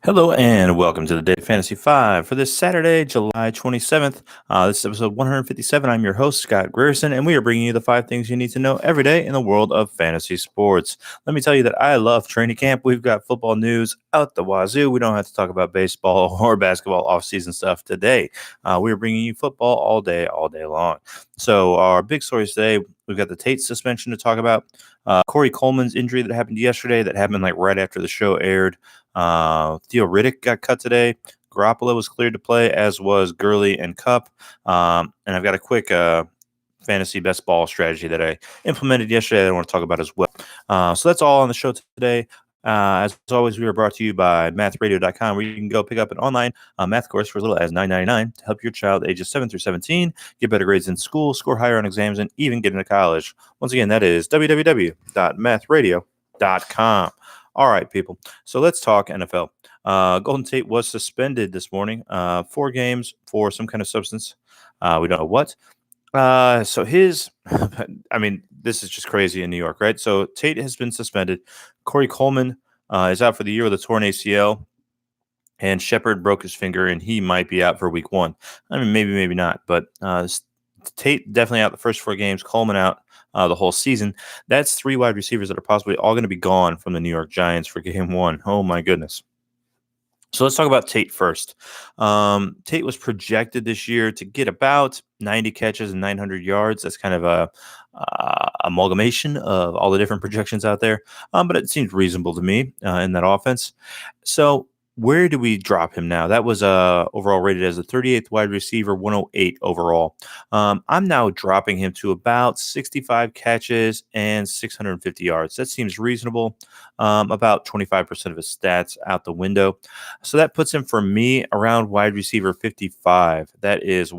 Hello and welcome to the Day Fantasy 5 for this Saturday, July 27th. This is episode 157. I'm your host, Scott Grierson, and we are bringing you the 5 things you need to know every day in the world of fantasy sports. Let me tell you that I love training camp. We've got football news out the wazoo. We don't have to talk about baseball or basketball off-season stuff today. We are bringing you football all day long. So our big stories today, we've got the Tate suspension to talk about. Corey Coleman's injury that happened yesterday, that happened like right after the show aired. Riddick got cut today. Garoppolo was cleared to play, as was Gurley and Cup. And I've got a quick fantasy best ball strategy that I implemented yesterday that I want to talk about as well. So that's all on the show today. As always, we are brought to you by mathradio.com, where you can go pick up an online math course for as little as $9.99 to help your child ages 7 through 17 get better grades in school, score higher on exams, and even get into college. Once again, that is www.mathradio.com. All right, people. So let's talk NFL. Golden Tate was suspended this morning, 4 games for some kind of substance. We don't know what. So his, this is just crazy in New York, right? So Tate has been suspended. Corey Coleman is out for the year with a torn ACL. And Shepard broke his finger, and he might be out for week 1. I mean, maybe not. But Tate definitely out the first 4 games. Coleman out the whole season. That's 3 wide receivers that are possibly all going to be gone from the New York Giants for game 1. Oh, my goodness. So let's talk about Tate first. Tate was projected this year to get about 90 catches and 900 yards. That's kind of a amalgamation of all the different projections out there. But it seems reasonable to me in that offense. So where do we drop him now? That was overall rated as a 38th wide receiver, 108 overall. I'm now dropping him to about 65 catches and 650 yards. That seems reasonable. About 25% of his stats out the window. So that puts him, for me, around wide receiver 55. That is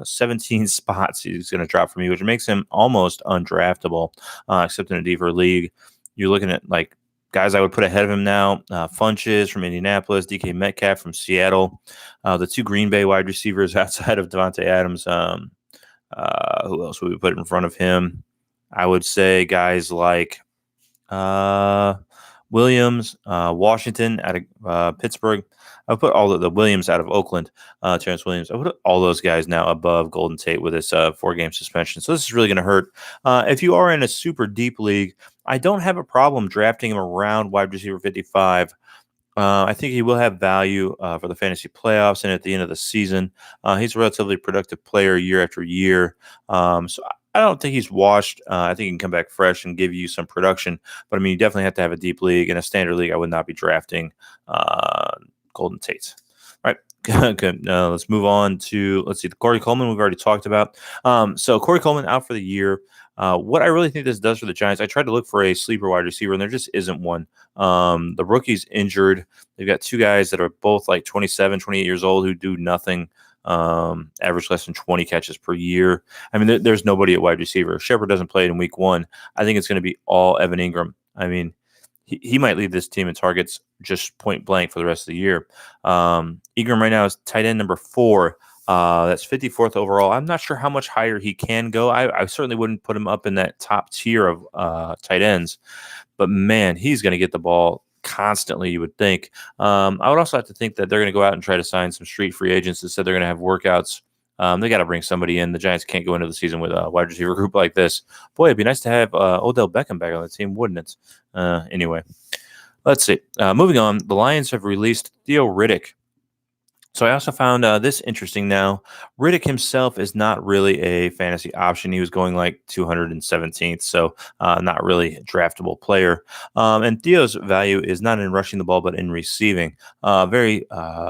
17 spots he's going to drop for me, which makes him almost undraftable, except in a deeper league. You're looking at like guys I would put ahead of him now: Funches from Indianapolis, DK Metcalf from Seattle, the 2 Green Bay wide receivers outside of Devontae Adams. Who else would we put in front of him? I would say guys like Williams, Washington out of Pittsburgh. I would put all the Williams out of Oakland, Terrence Williams. I would put all those guys now above Golden Tate with this 4-game suspension. So this is really going to hurt. If you are in a super deep league, I don't have a problem drafting him around wide receiver 55. I think he will have value for the fantasy playoffs and at the end of the season. He's a relatively productive player year after year. So I don't think he's washed. I think he can come back fresh and give you some production. But, I mean, you definitely have to have a deep league. In a standard league, I would not be drafting Golden Tate. All right. Good. Let's move on to, the Corey Coleman we've already talked about. So Corey Coleman out for the year. What I really think this does for the Giants, I tried to look for a sleeper wide receiver, and there just isn't one. The rookie's injured. They've got 2 guys that are both like 27, 28 years old who do nothing. Average less than 20 catches per year. I mean, there's nobody at wide receiver. If Shepard doesn't play it in week 1, I think it's going to be all Evan Ingram. I mean, he might lead this team in targets just point blank for the rest of the year. Ingram right now is tight end number 4. That's 54th overall. I'm not sure how much higher he can go. I certainly wouldn't put him up in that top tier of tight ends. But, man, he's going to get the ball constantly, you would think. I would also have to think that they're going to go out and try to sign some street free agents that said they're going to have workouts. They got to bring somebody in. The Giants can't go into the season with a wide receiver group like this. Boy, it'd be nice to have Odell Beckham back on the team, wouldn't it? Anyway, let's see. Moving on, the Lions have released Theo Riddick. So I also found this interesting now. Riddick himself is not really a fantasy option. He was going like 217th, so not really a draftable player. And Theo's value is not in rushing the ball, but in receiving. Very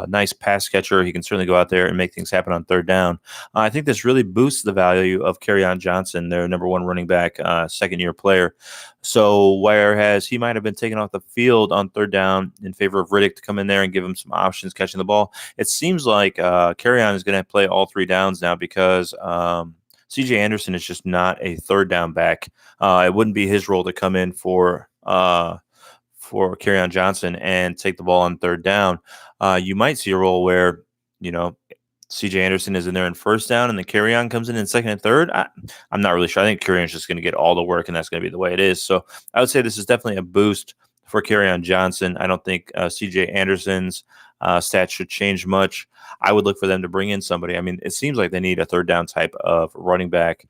nice pass catcher. He can certainly go out there and make things happen on third down. I think this really boosts the value of Kerryon Johnson, their number 1 running back, second-year player. So whereas he might have been taken off the field on third down in favor of Riddick to come in there and give him some options catching the ball, it seems like Kerryon is going to play all 3 downs now because C.J. Anderson is just not a third down back. It wouldn't be his role to come in for Kerryon Johnson and take the ball on third down. You might see a role where, C.J. Anderson is in there in first down, and then Kerryon comes in second and third. I'm not really sure. I think Kerryon's just going to get all the work, and that's going to be the way it is. So I would say this is definitely a boost for Kerryon Johnson. I don't think C.J. Anderson's stats should change much. I would look for them to bring in somebody. I mean, it seems like they need a third down type of running back,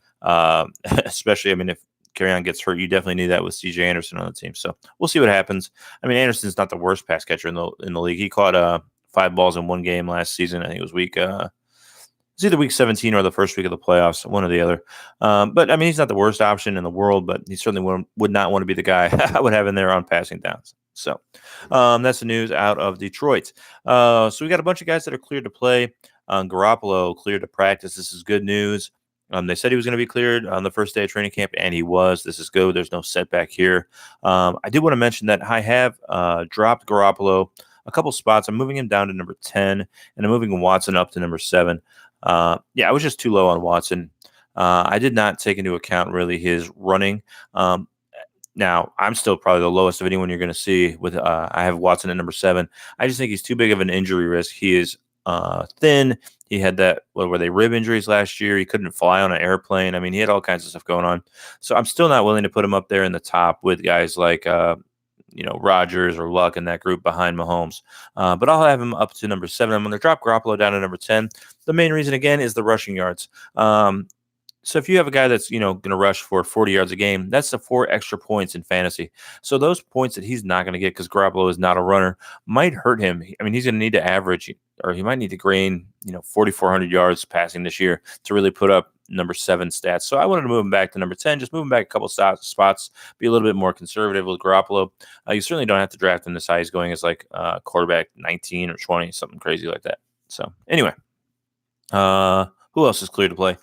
especially, I mean, if Kerryon gets hurt, you definitely need that with C.J. Anderson on the team. So we'll see what happens. I mean, Anderson's not the worst pass catcher in the league. He caught 5 balls in one game last season. I think it was it's either week 17 or the first week of the playoffs, one or the other. But I mean, he's not the worst option in the world, but he certainly would not want to be the guy I would have in there on passing downs. So that's the news out of Detroit. So we got a bunch of guys that are cleared to play. Garoppolo cleared to practice. This is good news. They said he was going to be cleared on the first day of training camp, and he was. This is good. There's no setback here. I did want to mention that I have dropped Garoppolo a couple spots. I'm moving him down to number 10, and I'm moving Watson up to number 7. I was just too low on Watson. I did not take into account really his running. Now, I'm still probably the lowest of anyone you're going to see. With I have Watson at number 7. I just think he's too big of an injury risk. He is thin. He had were they rib injuries last year? He couldn't fly on an airplane. I mean, he had all kinds of stuff going on. So I'm still not willing to put him up there in the top with guys like Rodgers or Luck in that group behind Mahomes. But I'll have him up to number 7. I'm going to drop Garoppolo down to number 10. The main reason, again, is the rushing yards. So if you have a guy that's, going to rush for 40 yards a game, that's the 4 extra points in fantasy. So those points that he's not going to get because Garoppolo is not a runner might hurt him. I mean, he's going to need to average, or he might need to gain, 4,400 yards passing this year to really put up number 7 stats. So I wanted to move him back to number 10, just move him back a couple spots, be a little bit more conservative with Garoppolo. You certainly don't have to draft him this high. He's going as like quarterback 19 or 20, something crazy like that. So anyway, who else is cleared to play?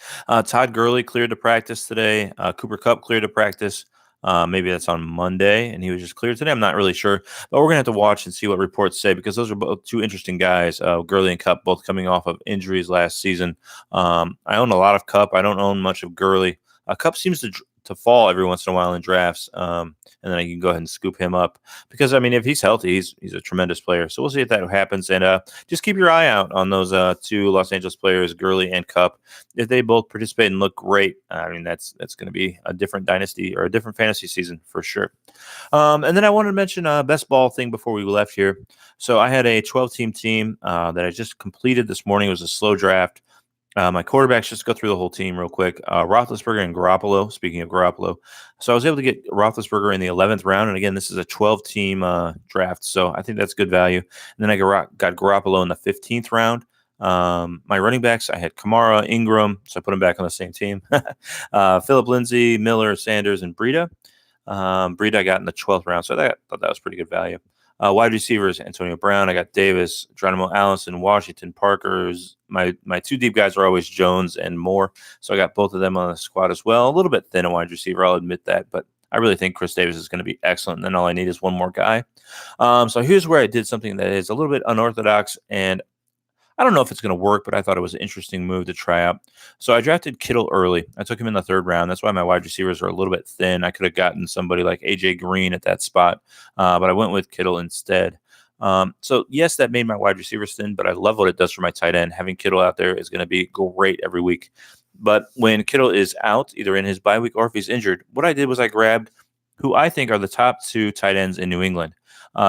Todd Gurley cleared to practice today. Cooper Kupp cleared to practice. Maybe that's on Monday, and he was just cleared today. I'm not really sure, but we're going to have to watch and see what reports say because those are both 2 interesting guys, Gurley and Kupp, both coming off of injuries last season. I own a lot of Kupp. I don't own much of Gurley. Kupp seems to fall every once in a while in drafts, and then I can go ahead and scoop him up because, I mean, if he's healthy, he's a tremendous player. So we'll see if that happens, and just keep your eye out on those 2 Los Angeles players, Gurley and Kupp. If they both participate and look great, I mean, that's going to be a different dynasty or a different fantasy season for sure. And then I wanted to mention a best ball thing before we left here. So I had a 12-team team that I just completed this morning. It was a slow draft. My quarterbacks, just go through the whole team real quick. Roethlisberger and Garoppolo, speaking of Garoppolo. So I was able to get Roethlisberger in the 11th round. And again, this is a 12-team draft. So I think that's good value. And then I got Garoppolo in the 15th round. My running backs, I had Kamara, Ingram. So I put them back on the same team. Phillip Lindsay, Miller, Sanders, and Breida. Breida I got in the 12th round. So I thought that was pretty good value. Wide receivers, Antonio Brown. I got Davis, Geronimo Allison, Washington, Parker's. My 2 deep guys are always Jones and Moore. So I got both of them on the squad as well. A little bit thin a wide receiver, I'll admit that. But I really think Chris Davis is going to be excellent. And then all I need is one more guy. So here's where I did something that is a little bit unorthodox. And I don't know if it's going to work, but I thought it was an interesting move to try out. So I drafted Kittle early. I took him in the 3rd round. That's why my wide receivers are a little bit thin. I could have gotten somebody like A.J. Green at that spot, but I went with Kittle instead. So, yes, that made my wide receivers thin, but I love what it does for my tight end. Having Kittle out there is going to be great every week. But when Kittle is out, either in his bye week or if he's injured, what I did was I grabbed who I think are the top 2 tight ends in New England.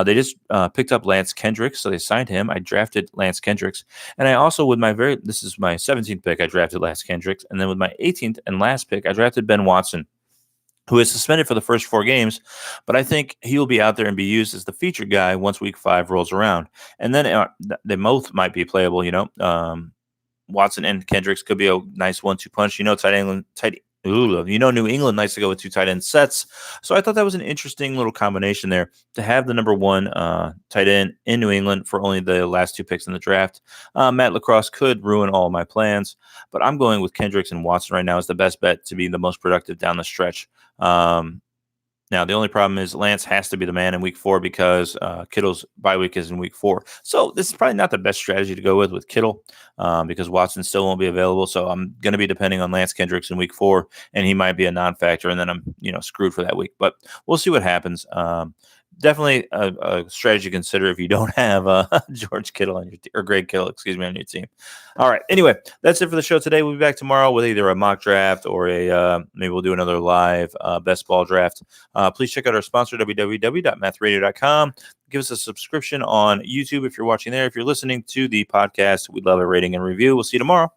They just picked up Lance Kendricks, so they signed him. I drafted Lance Kendricks. And I also, this is my 17th pick, I drafted Lance Kendricks. And then with my 18th and last pick, I drafted Ben Watson, who is suspended for the first 4 games. But I think he will be out there and be used as the featured guy once week 5 rolls around. And then they both might be playable, Watson and Kendricks could be a nice 1-2 punch. New England likes to go with 2 tight end sets. So I thought that was an interesting little combination there to have the number 1 tight end in New England for only the last 2 picks in the draft. Matt Lacrosse could ruin all of my plans, but I'm going with Kendricks and Watson right now as the best bet to be the most productive down the stretch. Now, the only problem is Lance has to be the man in week 4 because Kittle's bye week is in week 4. So this is probably not the best strategy to go with Kittle because Watson still won't be available. So I'm going to be depending on Lance Kendricks in week 4, and he might be a non-factor, and then I'm screwed for that week. But we'll see what happens. definitely a strategy to consider if you don't have George Kittle on your or Greg Kittle, excuse me, on your team. All right. Anyway, that's it for the show today. We'll be back tomorrow with either a mock draft or maybe we'll do another live best ball draft. Please check out our sponsor, www.mathradio.com. Give us a subscription on YouTube if you're watching there. If you're listening to the podcast, we'd love a rating and review. We'll see you tomorrow.